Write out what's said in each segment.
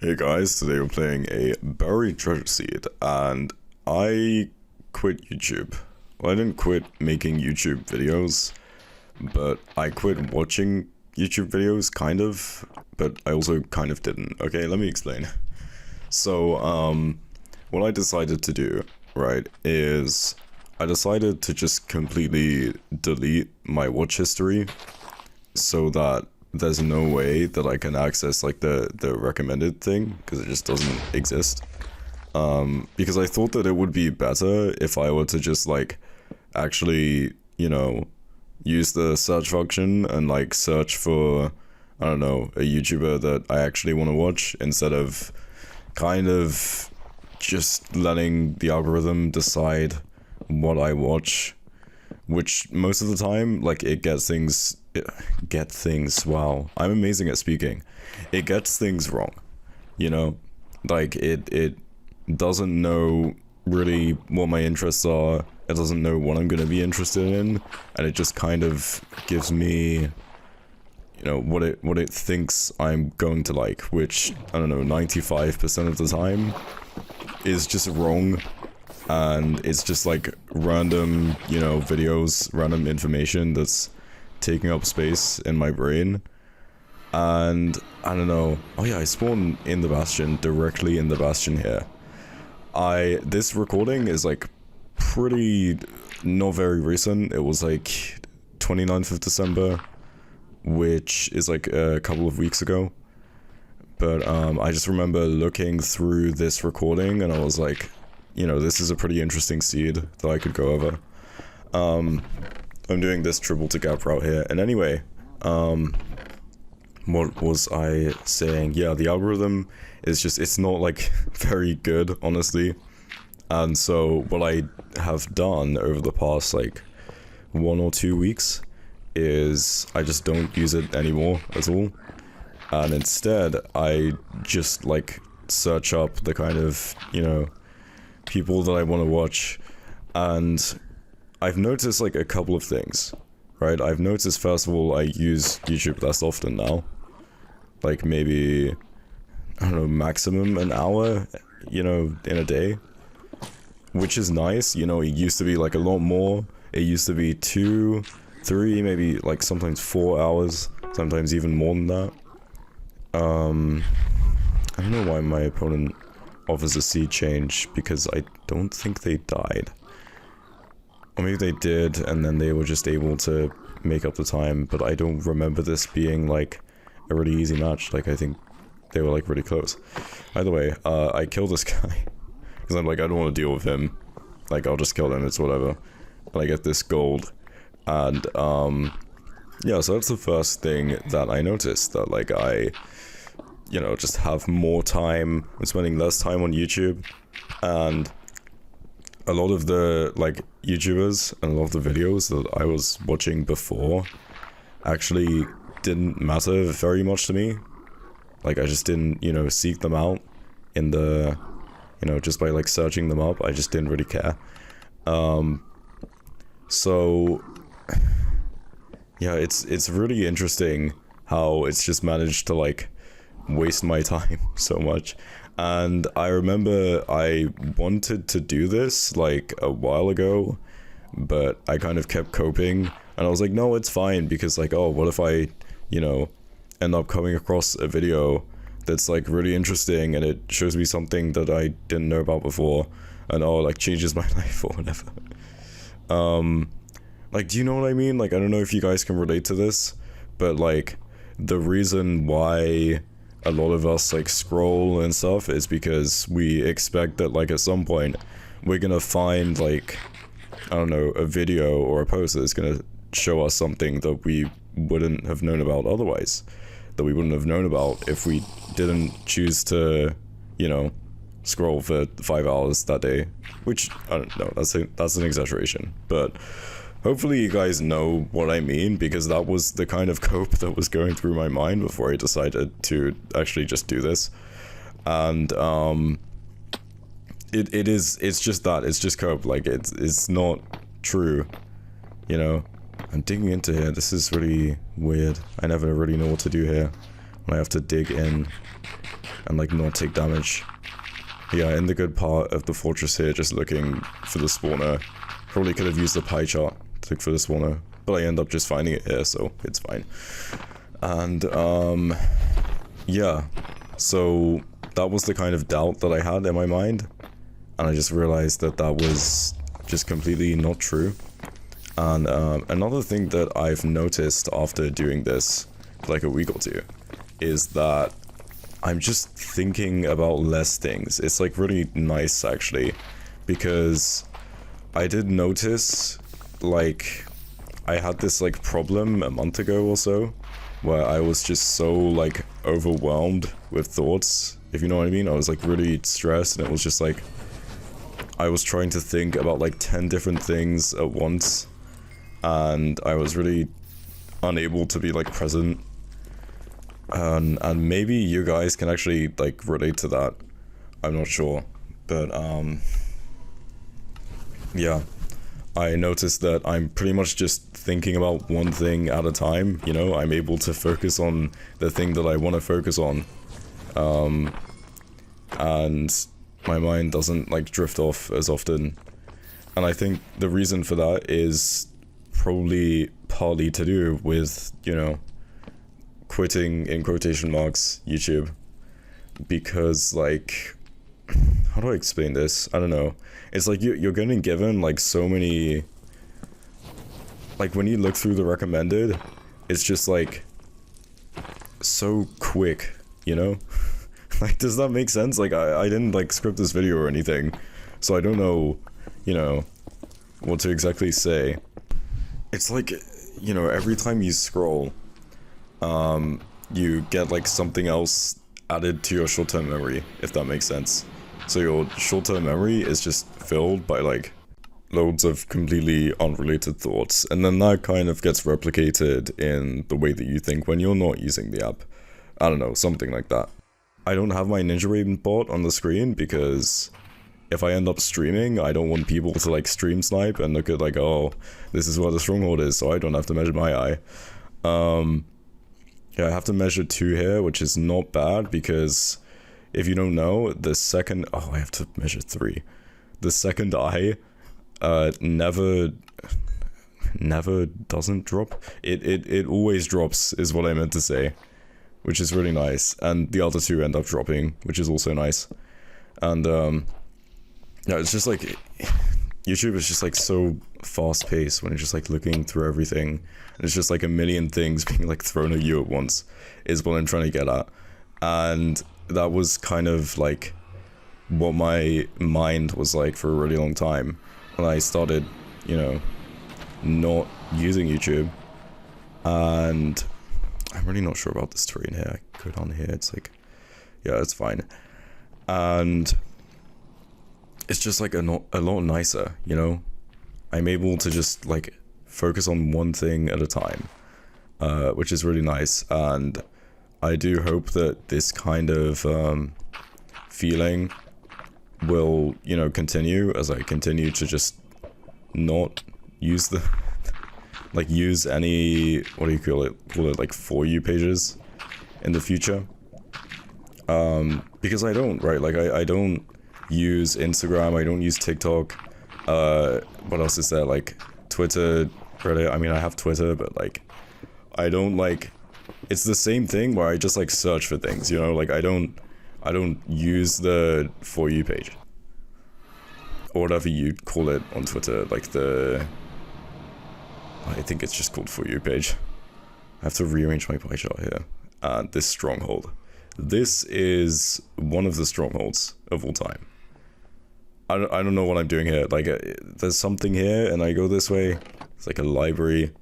Hey guys, today we're playing a Buried Treasure Seed, and I quit YouTube. Well, I didn't quit making YouTube videos, but I quit watching YouTube videos, kind of, but I also kind of didn't. Okay, let me explain. So, what I decided to do, right, is I decided to just completely delete my watch history so that there's no way that I can access like the recommended thing, because it just doesn't exist. Because I thought that it would be better if I were to just like actually, use the search function and like search for, I don't know, a YouTuber that I actually want to watch, instead of kind of just letting the algorithm decide what I watch, which most of the time, like, it gets things, wow, I'm amazing at speaking. It gets things wrong, like it doesn't know really what my interests are. It doesn't know what I'm going to be interested in, and it just kind of gives me, what it thinks I'm going to like, which, I don't know, 95% of the time is just wrong. And it's just like random, videos, random information that's taking up space in my brain. And I don't know. Oh yeah, I spawned in the Bastion, directly in the Bastion here. This recording is like pretty not very recent. It was like 29th of December, which is like a couple of weeks ago. But I just remember looking through this recording and I was like, this is a pretty interesting seed that I could go over. I'm doing this triple to gap route here. And anyway, what was I saying? Yeah, the algorithm is just, it's not like very good, honestly. And so what I have done over the past like 1 or 2 weeks is I just don't use it anymore at all. And instead, I just like search up the kind of, people that I want to watch. And I've noticed like a couple of things, right? I've noticed, first of all, I use YouTube less often now. Like maybe, I don't know, maximum an hour, in a day. Which is nice, it used to be like a lot more. It used to be 2, 3, maybe like sometimes 4 hours, sometimes even more than that. I don't know why my opponent offers a seed change, because I don't think they died. Or maybe they did, and then they were just able to make up the time, but I don't remember this being like a really easy match. Like, I think they were like really close. Either way, I killed this guy, because I'm like, I don't want to deal with him. Like, I'll just kill him, it's whatever. And I get this gold, and yeah, so that's the first thing that I noticed, that like I just have more time. I'm spending less time on YouTube, and a lot of the like YouTubers and a lot of the videos that I was watching before actually didn't matter very much to me. Like, I just didn't, seek them out in the, just by like searching them up. I just didn't really care. So yeah, it's really interesting how it's just managed to like waste my time so much. And I remember I wanted to do this like a while ago, but I kind of kept coping, and I was like, no, it's fine, because like, oh, what if I end up coming across a video that's like really interesting and it shows me something that I didn't know about before, and like changes my life or whatever. Like, do you know what I mean? Like, I don't know if you guys can relate to this, but like the reason why a lot of us like scroll and stuff is because we expect that like at some point we're gonna find like, I don't know, a video or a post that's gonna show us something that we wouldn't have known about otherwise, that we wouldn't have known about if we didn't choose to, scroll for 5 hours that day. Which, I don't know, that's an exaggeration, but hopefully you guys know what I mean, because that was the kind of cope that was going through my mind before I decided to actually just do this. And it's just that, it's just cope. Like, it's not true, I'm digging into here. This is really weird. I never really know what to do here when I have to dig in. and like not take damage. Yeah, in the good part of the fortress here, just looking for the spawner. Probably could have used the pie chart to look for the spawner, but I end up just finding it here, so it's fine. And yeah, so that was the kind of doubt that I had in my mind, and I just realized that that was just completely not true. And another thing that I've noticed after doing this for like a week or two is that I'm just thinking about less things. It's like really nice actually, because I did notice like I had this like problem a month ago or so where I was just so like overwhelmed with thoughts, if you know what I mean. I was like really stressed, and it was just like I was trying to think about like 10 different things at once, and I was really unable to be like present. And maybe you guys can actually like relate to that. I'm not sure, but yeah, I noticed that I'm pretty much just thinking about one thing at a time. You know, I'm able to focus on the thing that I want to focus on, and my mind doesn't like drift off as often. And I think the reason for that is probably partly to do with, you know, quitting, in quotation marks, YouTube, because like, how do I explain this? I don't know. It's like you're getting given like so many, like when you look through the recommended, it's just like so quick, you know? Like, does that make sense? Like I didn't like script this video or anything, so I don't know, you know, what to exactly say. It's like, you know, every time you scroll, you get like something else added to your short-term memory, if that makes sense. So your short-term memory is just filled by like loads of completely unrelated thoughts, and then that kind of gets replicated in the way that you think when you're not using the app. I don't know, something like that. I don't have my Ninja Raven bot on the screen because if I end up streaming, I don't want people to like stream snipe and look at like, oh, this is where the stronghold is, so I don't have to measure my eye. Yeah, I have to measure 2 here, which is not bad, because if you don't know, the second... Oh, I have to measure 3. The second eye never doesn't drop. It always drops, is what I meant to say, which is really nice. And the other 2 end up dropping, which is also nice. And yeah, it's just like... YouTube is just like so fast-paced when you're just like looking through everything, and it's just like a million things being like thrown at you at once, is what I'm trying to get at. And that was kind of like what my mind was like for a really long time when I started, you know, not using YouTube. And I'm really not sure about this terrain here. I go down here, it's like, yeah, it's fine. And it's just like a lot nicer, you know? I'm able to just like focus on one thing at a time, which is really nice. And I do hope that this kind of feeling will, you know, continue as I continue to just not use the like use any, what do you call it like For You pages in the future, because I don't, right? Like I don't use Instagram, I don't use TikTok, what else is there, like Twitter, Reddit. I mean, I have Twitter, but like I don't like, it's the same thing where I just like search for things, you know? Like I don't use the For You page or whatever you call it on Twitter, like the, I think it's just called For You page. I have to rearrange my pie chart here. This stronghold, this is one of the strongholds of all time. I don't know what I'm doing here. Like, there's something here, and I go this way. It's like a library.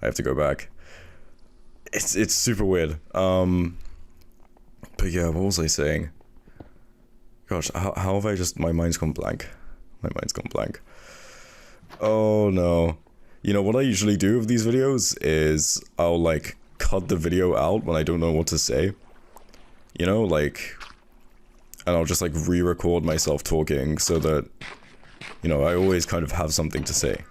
I have to go back. It's super weird. But yeah, what was I saying? Gosh, how have I just... My mind's gone blank. My mind's gone blank. Oh, no. You know, what I usually do with these videos is I'll, like, cut the video out when I don't know what to say. You know, like... And I'll just like re-record myself talking so that, you know, I always kind of have something to say.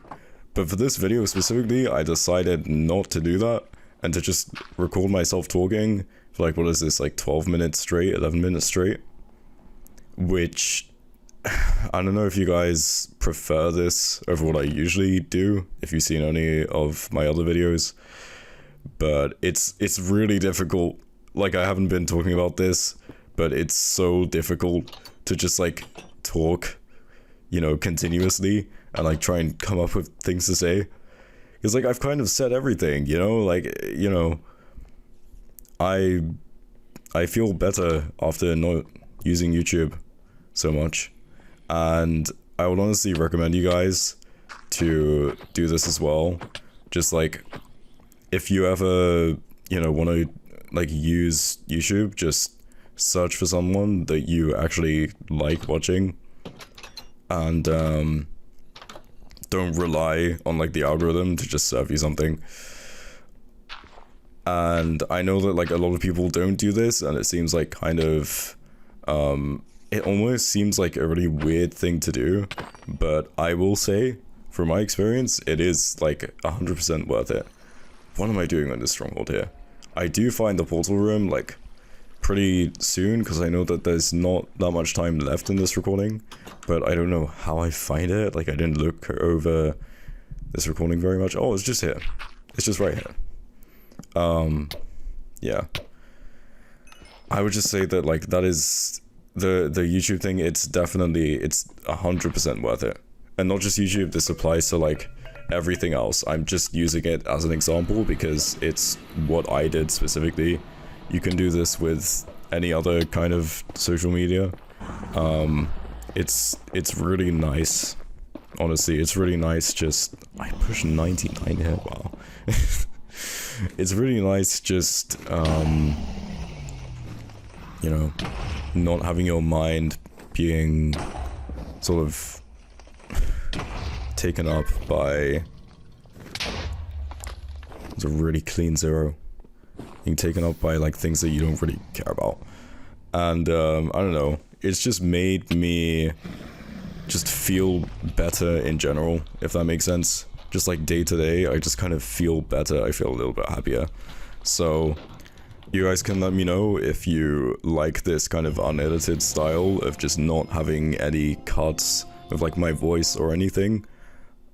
But for this video specifically, I decided not to do that, and to just record myself talking for like, what is this, like 12 minutes straight, 11 minutes straight, which I don't know if you guys prefer this over what I usually do, if you've seen any of my other videos, but it's really difficult. Like, I haven't been talking about this, but it's so difficult to just like talk, you know, continuously and like try and come up with things to say. Because like I've kind of said everything, you know, like, you know, I feel better after not using YouTube so much, and I would honestly recommend you guys to do this as well. Just like, if you ever, you know, want to like use YouTube, just search for someone that you actually like watching, and don't rely on like the algorithm to just serve you something. And I know that like a lot of people don't do this, and it seems like kind of it almost seems like a really weird thing to do, but I will say from my experience it is like 100% worth it. What am I doing on this stronghold here? I do find the portal room like pretty soon, because I know that there's not that much time left in this recording, but I don't know how I find it. Like, I didn't look over this recording very much. Oh, it's just here. It's just right here. Yeah. I would just say that like that is the YouTube thing. It's 100% worth it. And not just YouTube, this applies to like everything else. I'm just using it as an example because it's what I did specifically. You can do this with any other kind of social media. It's really nice. Honestly, it's really nice. Just, I pushed 99 here. Wow. It's really nice just, you know, not having your mind being sort of taken up by, it's a really clean 0. Being taken up by like things that you don't really care about. And I don't know, it's just made me just feel better in general, if that makes sense. Just like day to day, I just kind of feel better. I feel a little bit happier. So you guys can let me know if you like this kind of unedited style of just not having any cuts of like my voice or anything.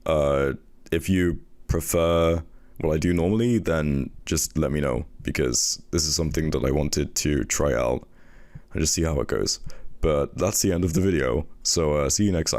If you prefer what I do normally, then just let me know, because this is something that I wanted to try out and just see how it goes. But that's the end of the video, so see you next time.